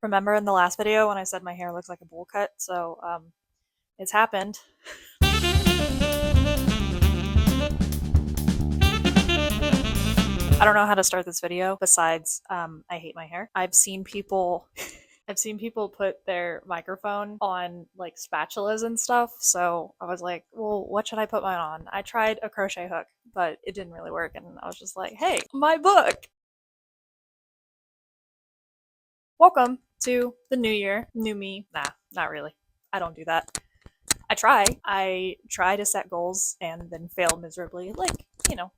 Remember in the last video when I said my hair looks like a bowl cut? So, it's happened. I don't know how to start this video besides, I hate my hair. I've seen people put their microphone on like spatulas and stuff, so I was like, well, what should I put mine on? I tried a crochet hook, but it didn't really work, and I was just like, hey, my book! Welcome to the new year, new me. Nah, not really. I don't do that. I try to set goals and then fail miserably, like,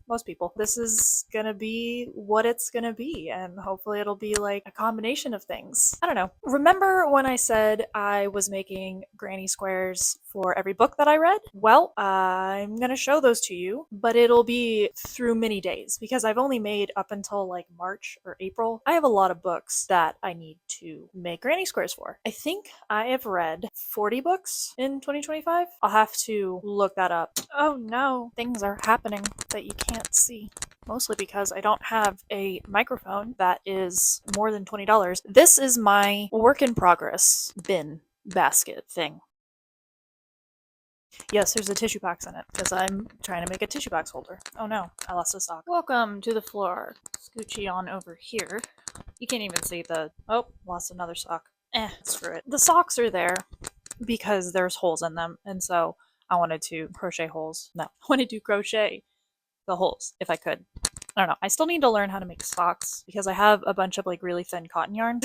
most people. This is gonna be what it's gonna be, and hopefully it'll be like a combination of things. I don't know. Remember when I said I was making granny squares for every book that I read? Well, I'm gonna show those to you, but it'll be through many days because I've only made up until like March or April. I have a lot of books that I need to make granny squares for. I think I have read 40 books in 2025. I'll have to look that up. Oh no, things are happening that you can't see. Mostly because I don't have a microphone that is more than $20. This is my work in progress bin basket thing. Yes, there's a tissue box in it because I'm trying to make a tissue box holder. Oh no, I lost a sock. Welcome to the floor. Scoochie on over here. You can't even see the... Oh, lost another sock. Screw it. The socks are there because there's holes in them, and so I wanted to crochet holes. No, I wanted to crochet the holes if I could. I don't know. I still need to learn how to make socks because I have a bunch of like really thin cotton yarn.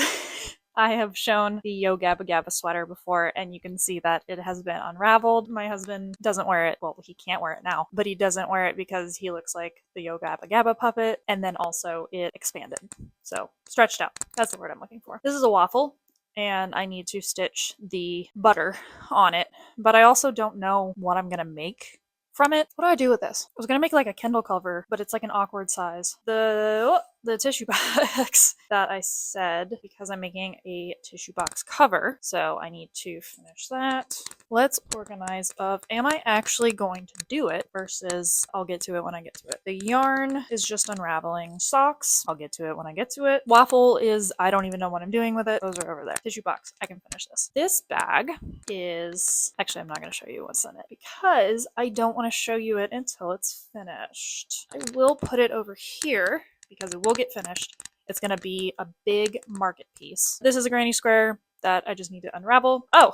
I have shown the Yo Gabba Gabba sweater before, and you can see that it has been unraveled. My husband doesn't wear it. Well, he can't wear it now, but he doesn't wear it because he looks like the Yo Gabba Gabba puppet, and then also it expanded. So, stretched out. That's the word I'm looking for. This is a waffle, and I need to stitch the butter on it, but I also don't know what I'm gonna make from it. What do I do with this? I was gonna make like a Kindle cover, but it's like an awkward size. The tissue box that I said, because I'm making a tissue box cover, so I need to finish that. Let's organize of, am I actually going to do it versus I'll get to it when I get to it. The yarn is just unraveling. Socks, I'll get to it when I get to it. Waffle is, I don't even know what I'm doing with it. Those are over there. Tissue box, I can finish this. This bag is, actually I'm not going to show you what's in it because I don't want to show you it until it's finished. I will put it over here because it will get finished. It's going to be a big market piece. This is a granny square that I just need to unravel. Oh,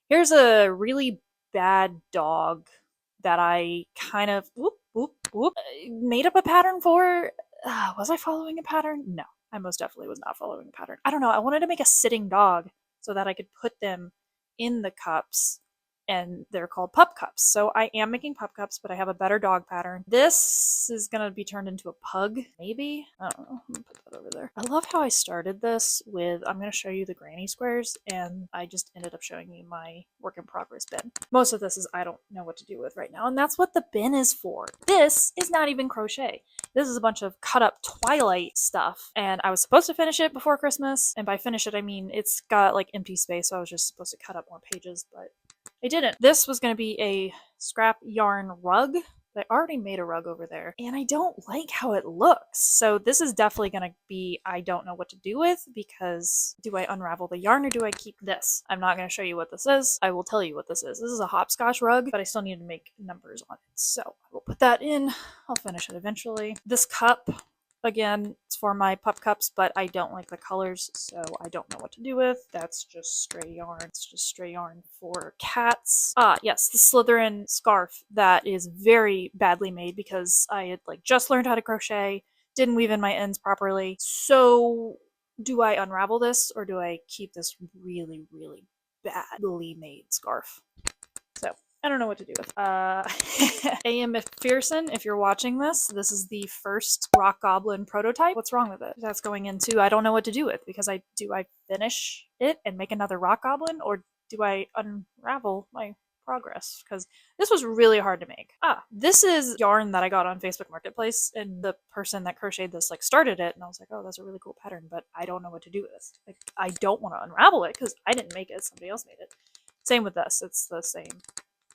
here's a really bad dog that I kind of made up a pattern for. Was I following a pattern? No, I most definitely was not following a pattern. I don't know. I wanted to make a sitting dog so that I could put them in the cups, and they're called pup cups. So I am making pup cups, but I have a better dog pattern. This is gonna be turned into a pug, maybe? I don't know. I'm gonna put that over there. I love how I started this with, I'm gonna show you the granny squares, and I just ended up showing you my work in progress bin. Most of this is I don't know what to do with right now, and that's what the bin is for. This is not even crochet. This is a bunch of cut up Twilight stuff, and I was supposed to finish it before Christmas, and by finish it I mean it's got like empty space, so I was just supposed to cut up more pages, but I didn't. This was going to be a scrap yarn rug. I already made a rug over there, and I don't like how it looks. So this is definitely going to be, I don't know what to do with, because do I unravel the yarn or do I keep this? I'm not going to show you what this is. I will tell you what this is. This is a hopscotch rug, but I still need to make numbers on it. So I will put that in. I'll finish it eventually. This cup, again, it's for my pup cups, but I don't like the colors, so I don't know what to do with. That's just stray yarn. It's just stray yarn for cats. Ah, yes, the Slytherin scarf that is very badly made because I had like just learned how to crochet, didn't weave in my ends properly. So do I unravel this or do I keep this really, really badly made scarf? So I don't know what to do with. A.M. McPherson, if you're watching this, this is the first rock goblin prototype. What's wrong with it? That's going into, I don't know what to do with, because do I finish it and make another rock goblin, or do I unravel my progress? Because this was really hard to make. This is yarn that I got on Facebook Marketplace, and the person that crocheted this like started it, and I was like, oh, that's a really cool pattern, but I don't know what to do with this. Like, I don't want to unravel it because I didn't make it, somebody else made it. Same with this, it's the same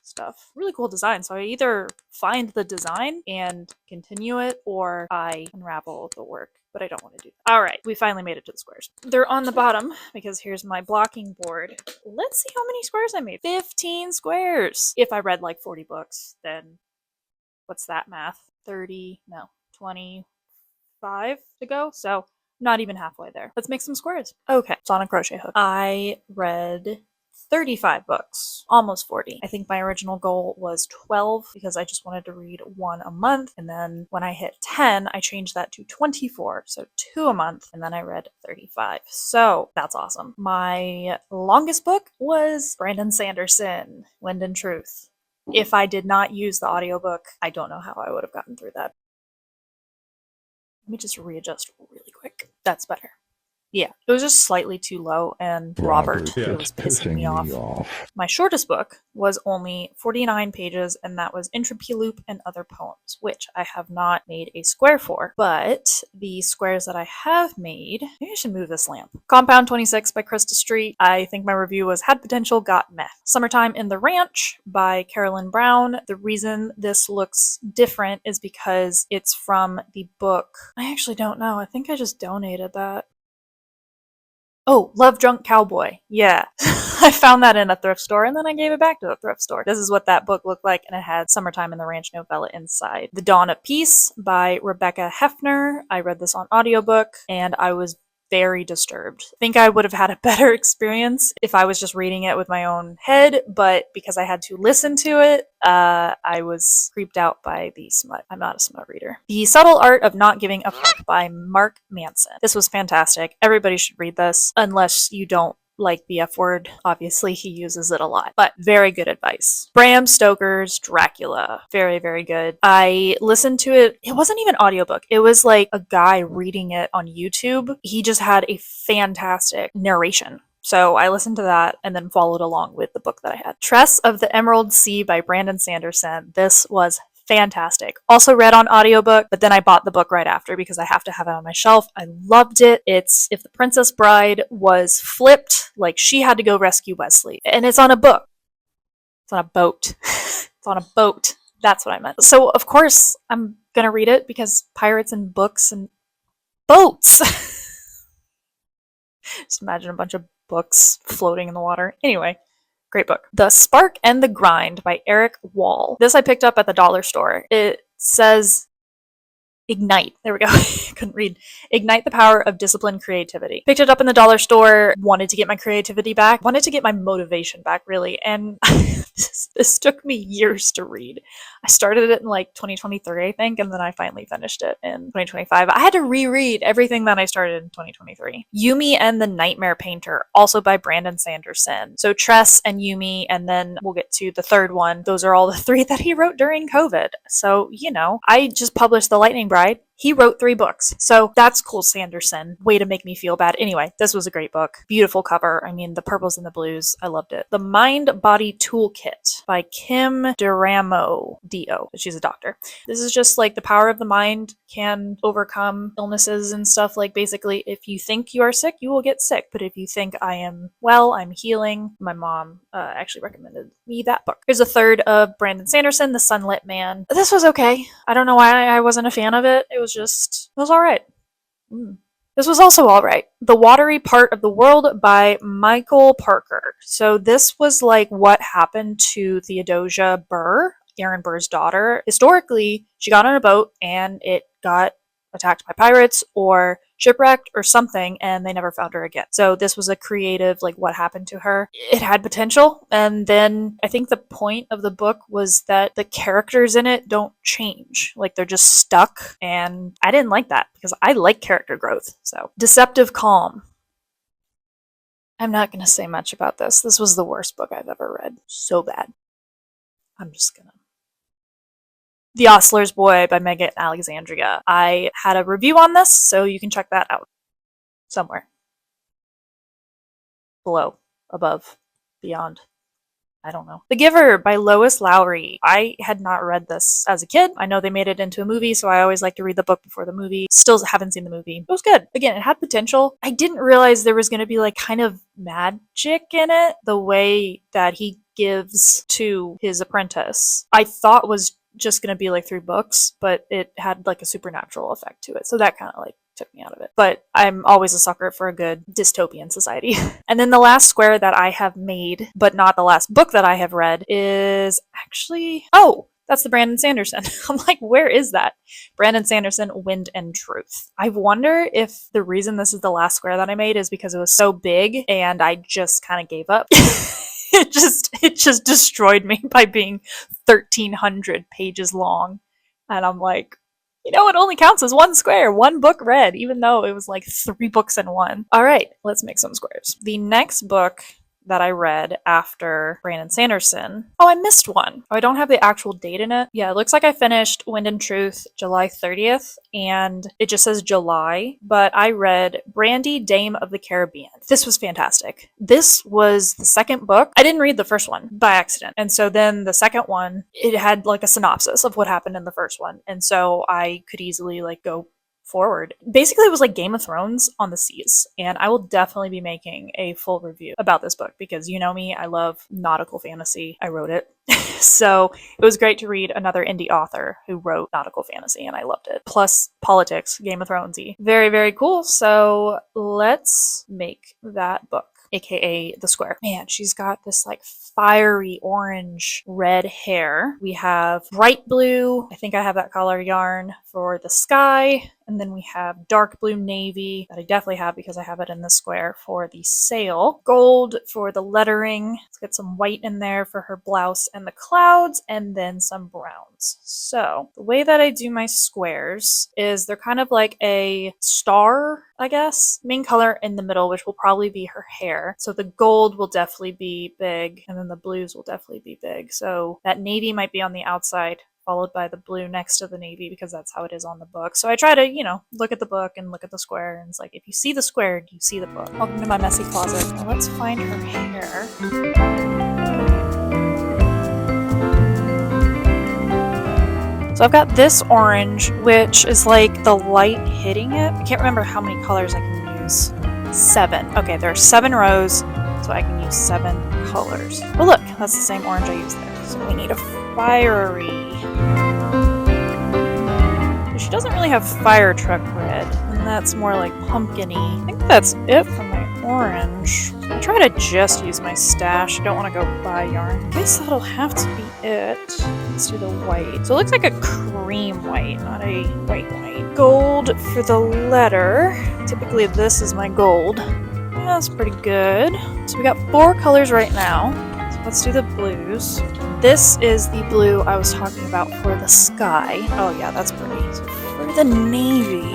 stuff. Really cool design. So I either find the design and continue it, or I unravel the work. but I don't want to do that. All right, we finally made it to the squares. They're on the bottom because here's my blocking board. Let's see how many squares I made. 15 squares. If I read like 40 books, then what's that math? 30, no, 25 to go. So not even halfway there. Let's make some squares. Okay, it's on a crochet hook. I read 35 books, almost 40. I think my original goal was 12 because I just wanted to read one a month. And then when I hit 10, I changed that to 24. So 2 a month. And then I read 35. So that's awesome. My longest book was Brandon Sanderson, Wind and Truth. If I did not use the audiobook, I don't know how I would have gotten through that. Let me just readjust really quick. That's better. Yeah, it was just slightly too low, and Robert was pissing me off. My shortest book was only 49 pages, and that was Intrapeloop and Other Poems, which I have not made a square for. But the squares that I have made, maybe I should move this lamp. Compound 26 by Krista Street. I think my review was Had Potential, Got Meh. Summertime in the Ranch by Carolyn Brown. The reason this looks different is because it's from the book. I actually don't know. I think I just donated that. Oh, Love Drunk Cowboy. Yeah. I found that in a thrift store and then I gave it back to the thrift store. This is what that book looked like, and it had Summertime in the Ranch novella inside. The Dawn of Peace by Rebecca Hefner. I read this on audiobook and I was very disturbed. I think I would have had a better experience if I was just reading it with my own head, but because I had to listen to it, I was creeped out by the smut. I'm not a smut reader. The Subtle Art of Not Giving a Fuck by Mark Manson. This was fantastic. Everybody should read this, unless you don't like the F word. Obviously, he uses it a lot, but very good advice. Bram Stoker's Dracula. Very, very good. I listened to it. It wasn't even audiobook. It was like a guy reading it on YouTube. He just had a fantastic narration. So I listened to that and then followed along with the book that I had. Tress of the Emerald Sea by Brandon Sanderson. This was fantastic. Also read on audiobook, but then I bought the book right after because I have to have it on my shelf. I loved it. It's if the Princess Bride was flipped, like she had to go rescue Wesley. And it's on a book. It's on a boat. It's on a boat. That's what I meant. So of course I'm gonna read it because pirates and books and boats. Just imagine a bunch of books floating in the water. Anyway. Great book. The Spark and the Grind by Eric Wall. This I picked up at the dollar store. It says Ignite. There we go. Couldn't read. Ignite the power of disciplined creativity. Picked it up in the dollar store. Wanted to get my creativity back. Wanted to get my motivation back, really. And this took me years to read. I started it in like 2023, I think, and then I finally finished it in 2025. I had to reread everything that I started in 2023. Yumi and the Nightmare Painter, also by Brandon Sanderson. So Tress and Yumi, and then we'll get to the third one. Those are all the 3 that he wrote during COVID. So, you know, I just published The Lightning Bride. He wrote 3 books. So that's cool, Sanderson. Way to make me feel bad. Anyway, this was a great book. Beautiful cover. I mean, the purples and the blues. I loved it. The Mind Body Toolkit by Kim Duramo. D.O. She's a doctor. This is just like the power of the mind can overcome illnesses and stuff. Like basically, if you think you are sick, you will get sick. But if you think I am well, I'm healing. My mom actually recommended me that book. Here's a third of Brandon Sanderson, The Sunlit Man. This was okay. I don't know why I wasn't a fan of it. It was alright. This was also alright. The Watery Part of the World by Michael Parker. So this was like what happened to Theodosia Burr, Aaron Burr's daughter. Historically, she got on a boat and it got attacked by pirates or shipwrecked or something, and they never found her again. So this was a creative, like, what happened to her. It had potential, and then I think the point of the book was that the characters in it don't change. Like, they're just stuck, and I didn't like that because I like character growth. So, Deceptive Calm. I'm not going to say much about this. This was the worst book I've ever read. So bad. I'm just gonna. The Ostler's Boy by Megan Alexandria. I had a review on this, so you can check that out. Somewhere. Below. Above. Beyond. I don't know. The Giver by Lois Lowry. I had not read this as a kid. I know they made it into a movie, so I always like to read the book before the movie. Still haven't seen the movie. It was good. Again, it had potential. I didn't realize there was going to be like kind of magic in it. The way that he gives to his apprentice, I thought was just going to be like 3 books, but it had like a supernatural effect to it. So that kind of like took me out of it. But I'm always a sucker for a good dystopian society. And then the last square that I have made, but not the last book that I have read, is actually, oh, that's the Brandon Sanderson. I'm like, where is that? Brandon Sanderson, Wind and Truth. I wonder if the reason this is the last square that I made is because it was so big and I just kind of gave up. It just destroyed me by being 1,300 pages long. And I'm like, you know, it only counts as one square, one book read, even though it was like 3 books in one. All right, let's make some squares. The next book that I read after Brandon Sanderson. Oh, I missed one. Oh, I don't have the actual date in it. Yeah, it looks like I finished Wind and Truth July 30th, and it just says July, but I read Brandy, Dame of the Caribbean. This was fantastic. This was the second book. I didn't read the first one by accident, and so then the second one, it had like a synopsis of what happened in the first one, and so I could easily like go forward. Basically, it was like Game of Thrones on the seas, and I will definitely be making a full review about this book because you know me, I love nautical fantasy. I wrote it. So it was great to read another indie author who wrote nautical fantasy, and I loved it. Plus politics, Game of Thronesy. Very, very cool. So let's make that book, aka the square. Man, she's got this like fiery orange red hair. We have bright blue, I think I have that color yarn for the sky, and then we have dark blue navy that I definitely have because I have it in the square for the sail, gold for the lettering. Let's get some white in there for her blouse and the clouds, and then some browns. So the way that I do my squares is they're kind of like a star, I guess, main color in the middle, which will probably be her hair. So the gold will definitely be big, and then the blues will definitely be big. So that navy might be on the outside, followed by the blue next to the navy because that's how it is on the book. So I try to, you know, look at the book and look at the square, and it's like, if you see the square, do you see the book? Welcome to my messy closet. Now let's find her hair. So I've got this orange, which is like the light hitting it. I can't remember how many colors I can use. 7. Okay, there are 7 rows, so I can use 7 colors. Oh look, that's the same orange I used there. So we need a fiery. She doesn't really have fire truck red, and that's more like pumpkin-y. I think that's it for my orange. I try to just use my stash. I don't want to go buy yarn. I guess that'll have to be it. Let's do the white. So it looks like a cream white, not a white white. Gold for the letter. Typically this is my gold. Yeah, that's pretty good. So we got 4 colors right now. So let's do the blues. This is the blue I was talking about for the sky. Oh yeah, that's pretty. So for the navy,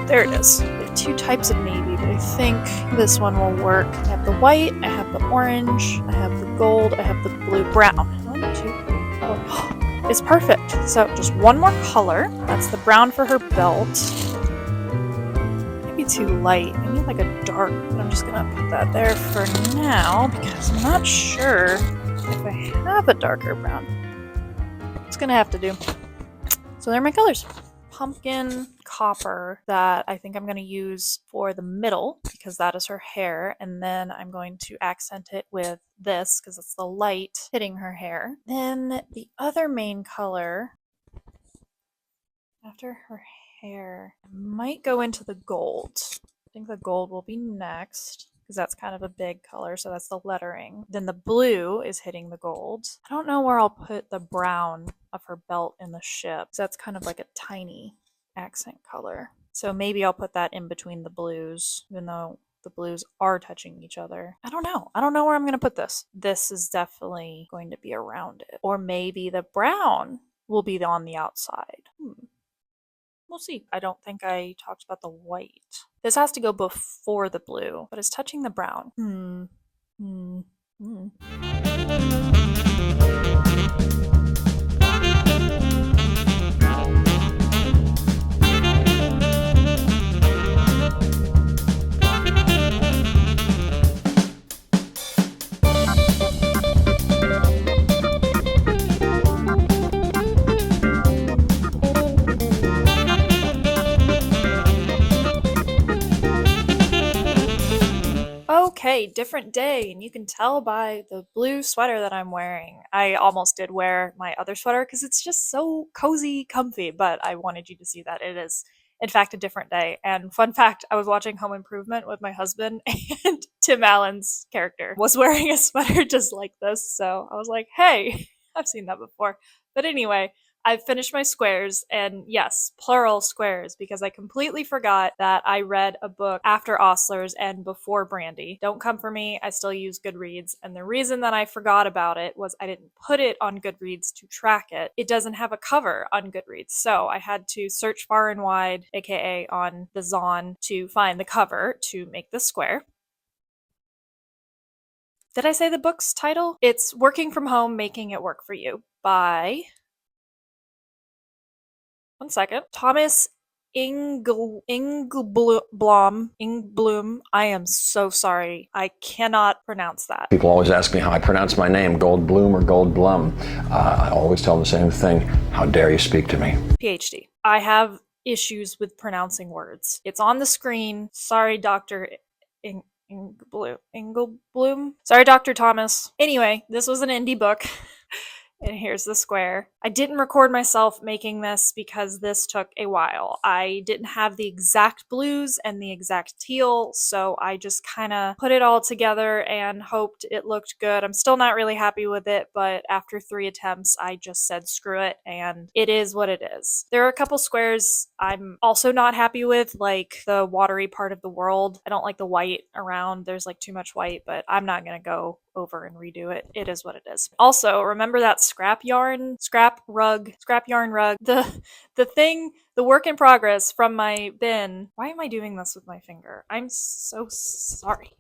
there it is. There are 2 types of navy, but I think this one will work. I have the white, I have the orange, I have the gold, I have the blue, brown. 1, 2, 3, 4. It's perfect. So just one more color. That's the brown for her belt. Maybe too light. I need like a dark, but I'm just gonna put that there for now because I'm not sure if I have a darker brown. It's gonna have to do. So there are my colors. Pumpkin copper that I think I'm going to use for the middle because that is her hair, and then I'm going to accent it with this because it's the light hitting her hair. Then the other main color after her hair might go into the gold. I think the gold will be next because that's kind of a big color, so that's the lettering. Then the blue is hitting the gold. I don't know where I'll put the brown of her belt in the ship. So that's kind of like a tiny accent color. So maybe I'll put that in between the blues, even though the blues are touching each other. I don't know. I don't know where I'm going to put this. This is definitely going to be around it. Or maybe the brown will be on the outside. We'll see. I don't think I talked about the white. This has to go before the blue, but it's touching the brown. Okay, different day, and you can tell by the blue sweater that I'm wearing. I almost did wear my other sweater because it's just so cozy, comfy, but I wanted you to see that it is In fact, a different day. And fun fact, I was watching Home Improvement with my husband, and Tim Allen's character was wearing a sweater just like this. So I was like, hey, I've seen that before. But anyway, I've finished my squares, and yes, plural squares, because I completely forgot that I read a book after Ostlers and before Brandy. Don't come for me, I still use Goodreads, and the reason that I forgot about it was I didn't put it on Goodreads to track it. It doesn't have a cover on Goodreads, so I had to search far and wide, aka on the Zon, to find the cover to make the square. Did I say the book's title? It's Working from Home, Making It Work for You by... one second. Thomas Inglblom. I am so sorry. I cannot pronounce that. People always ask me how I pronounce my name, Goldblum or Goldblum. I always tell them the same thing. How dare you speak to me? PhD. I have issues with pronouncing words. It's on the screen. Sorry, Dr. Inglblum. Sorry, Dr. Thomas. Anyway, this was an indie book. And here's the square. I didn't record myself making this because this took a while. I didn't have the exact blues and the exact teal, so I just kind of put it all together and hoped it looked good. I'm still not really happy with it, but after 3 attempts, I just said screw it, and it is what it is. There are a couple squares I'm also not happy with, like the watery part of the world. I don't like the white around. There's like too much white, but I'm not gonna go over and redo it. It is what it is. Also, remember that scrap yarn rug, the work in progress from my bin. Why am I doing this with my finger? I'm so sorry.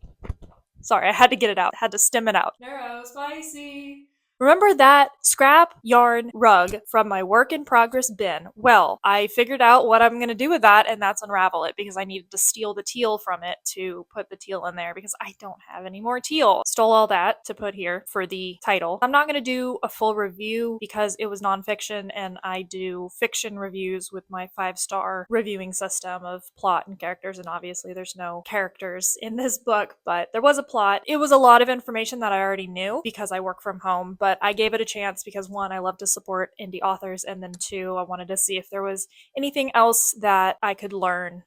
Sorry, I had to get it out. I had to stem it out. Neuro spicy. Remember that scrap yarn rug from my work in progress bin? Well, I figured out what I'm going to do with that, and that's unravel it, because I needed to steal the teal from it to put the teal in there, because I don't have any more teal. Stole all that to put here for the title. I'm not going to do a full review because it was nonfiction, and I do fiction reviews with my 5-star reviewing system of plot and characters, and obviously there's no characters in this book, but there was a plot. It was a lot of information that I already knew because I work from home, but I gave it a chance because 1, I love to support indie authors, and then 2, I wanted to see if there was anything else that I could learn.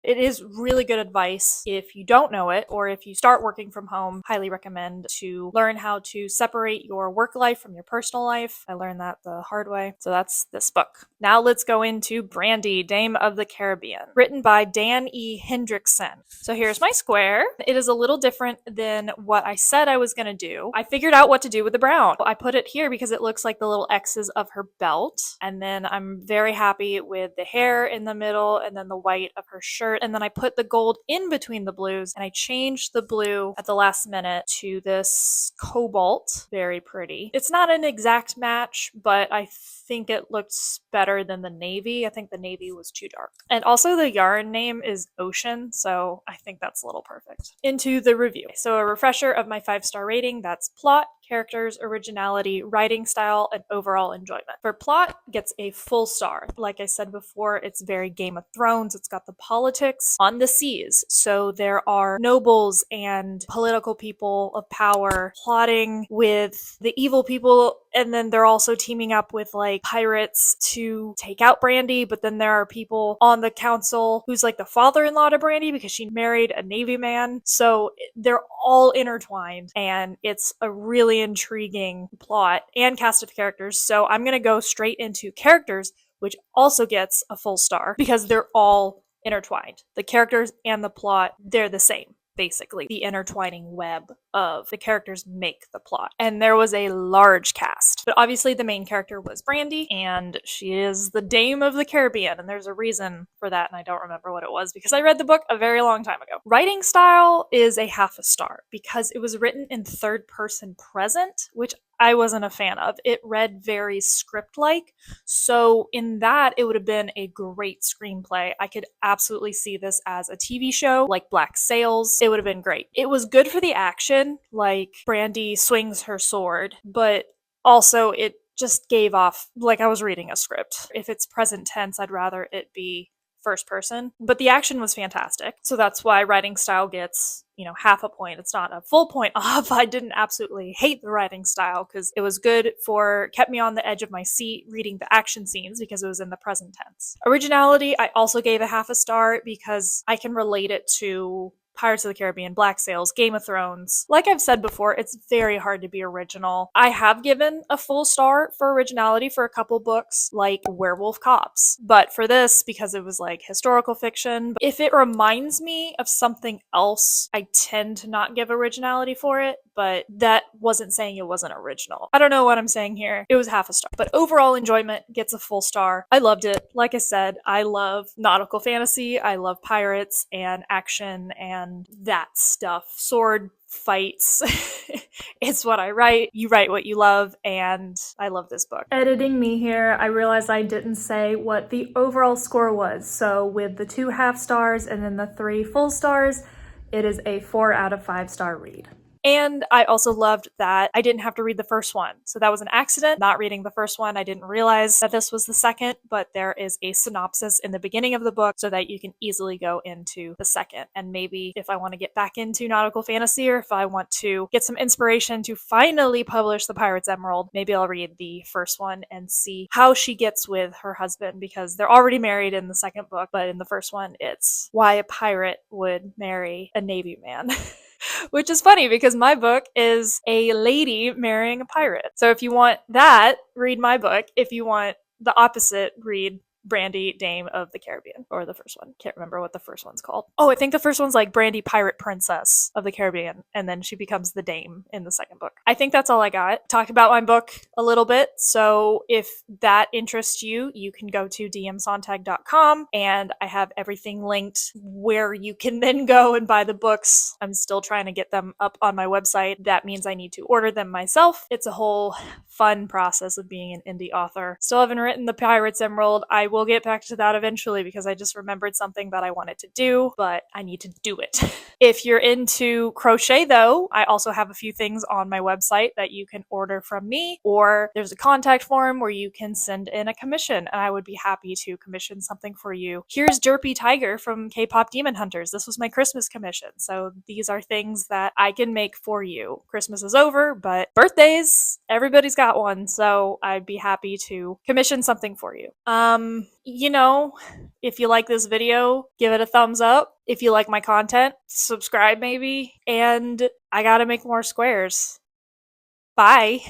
It is really good advice if you don't know it, or if you start working from home. Highly recommend to learn how to separate your work life from your personal life. I learned that the hard way. So that's this book. Now let's go into Brandy, Dame of the Caribbean, written by Dan E. Hendrickson. So here's my square. It is a little different than what I said I was going to do. I figured out what to do with the brown. I put it here because it looks like the little X's of her belt. And then I'm very happy with the hair in the middle, and then the white of her shirt. And then I put the gold in between the blues, and I changed the blue at the last minute to this cobalt. Very pretty. It's not an exact match, but I think it looks better than the navy. I think the navy was too dark. And also the yarn name is Ocean, so I think that's a little perfect. Into the review. So a refresher of my 5-star rating. That's plot, characters, originality, writing style, and overall enjoyment. For plot, gets a full star. Like I said before, it's very Game of Thrones. It's got the politics on the seas. So there are nobles and political people of power plotting with the evil people, and then they're also teaming up with like pirates to take out Brandy, but then there are people on the council who's like the father-in-law to Brandy because she married a Navy man. So they're all intertwined, and it's a really intriguing plot and cast of characters. So I'm gonna go straight into characters, which also gets a full star because they're all intertwined. The characters and the plot, they're the same. Basically, the intertwining web of the characters make the plot. And there was a large cast. But obviously the main character was Brandy, and she is the Dame of the Caribbean, and there's a reason for that, and I don't remember what it was because I read the book a very long time ago. Writing style is a half a star because it was written in 3rd person present, which I wasn't a fan of. It read very script-like, so in that, it would have been a great screenplay. I could absolutely see this as a TV show, like Black Sails. It would have been great. It was good for the action, like Brandy swings her sword, but also it just gave off like I was reading a script. If it's present tense, I'd rather it be first person, but the action was fantastic. So that's why writing style gets, half a point. It's not a full point off. I didn't absolutely hate the writing style because it was good kept me on the edge of my seat reading the action scenes because it was in the present tense. Originality, I also gave a half a star because I can relate it to Pirates of the Caribbean, Black Sails, Game of Thrones. Like I've said before, it's very hard to be original. I have given a full star for originality for a couple books, like Werewolf Cops. But for this, because it was like historical fiction, if it reminds me of something else, I tend to not give originality for it, but that wasn't saying it wasn't original. I don't know what I'm saying here. It was half a star. But overall enjoyment gets a full star. I loved it. Like I said, I love nautical fantasy. I love pirates and action and that stuff. Sword fights. It's what I write. You write what you love, and I love this book. Editing me here, I realized I didn't say what the overall score was. So with the 2 half stars and then the 3 full stars, it is a 4 out of 5 star read. And I also loved that I didn't have to read the first one. So that was an accident, not reading the first one. I didn't realize that this was the second, but there is a synopsis in the beginning of the book so that you can easily go into the second. And maybe if I want to get back into nautical fantasy or if I want to get some inspiration to finally publish The Pirate's Emerald, maybe I'll read the first one and see how she gets with her husband because they're already married in the second book, but in the first one, it's why a pirate would marry a Navy man. Which is funny because my book is a lady marrying a pirate. So if you want that, read my book. If you want the opposite, read Brandy, Dame of the Caribbean, or the first one. Can't remember what the first one's called. Oh, I think the first one's like Brandy, Pirate Princess of the Caribbean, and then she becomes the Dame in the second book. I think that's all I got. Talked about my book a little bit, so if that interests you, you can go to D.M.Sonntag.com, and I have everything linked where you can then go and buy the books. I'm still trying to get them up on my website. That means I need to order them myself. It's a whole fun process of being an indie author. Still haven't written The Pirate's Emerald. I will get back to that eventually because I just remembered something that I wanted to do, but I need to do it. If you're into crochet though, I also have a few things on my website that you can order from me, or there's a contact form where you can send in a commission and I would be happy to commission something for you. Here's Derpy Tiger from K-Pop Demon Hunters. This was my Christmas commission. So these are things that I can make for you. Christmas is over, but birthdays, everybody's got one. So I'd be happy to commission something for you. If you like this video, give it a thumbs up. If you like my content, subscribe maybe. And I gotta make more squares. Bye.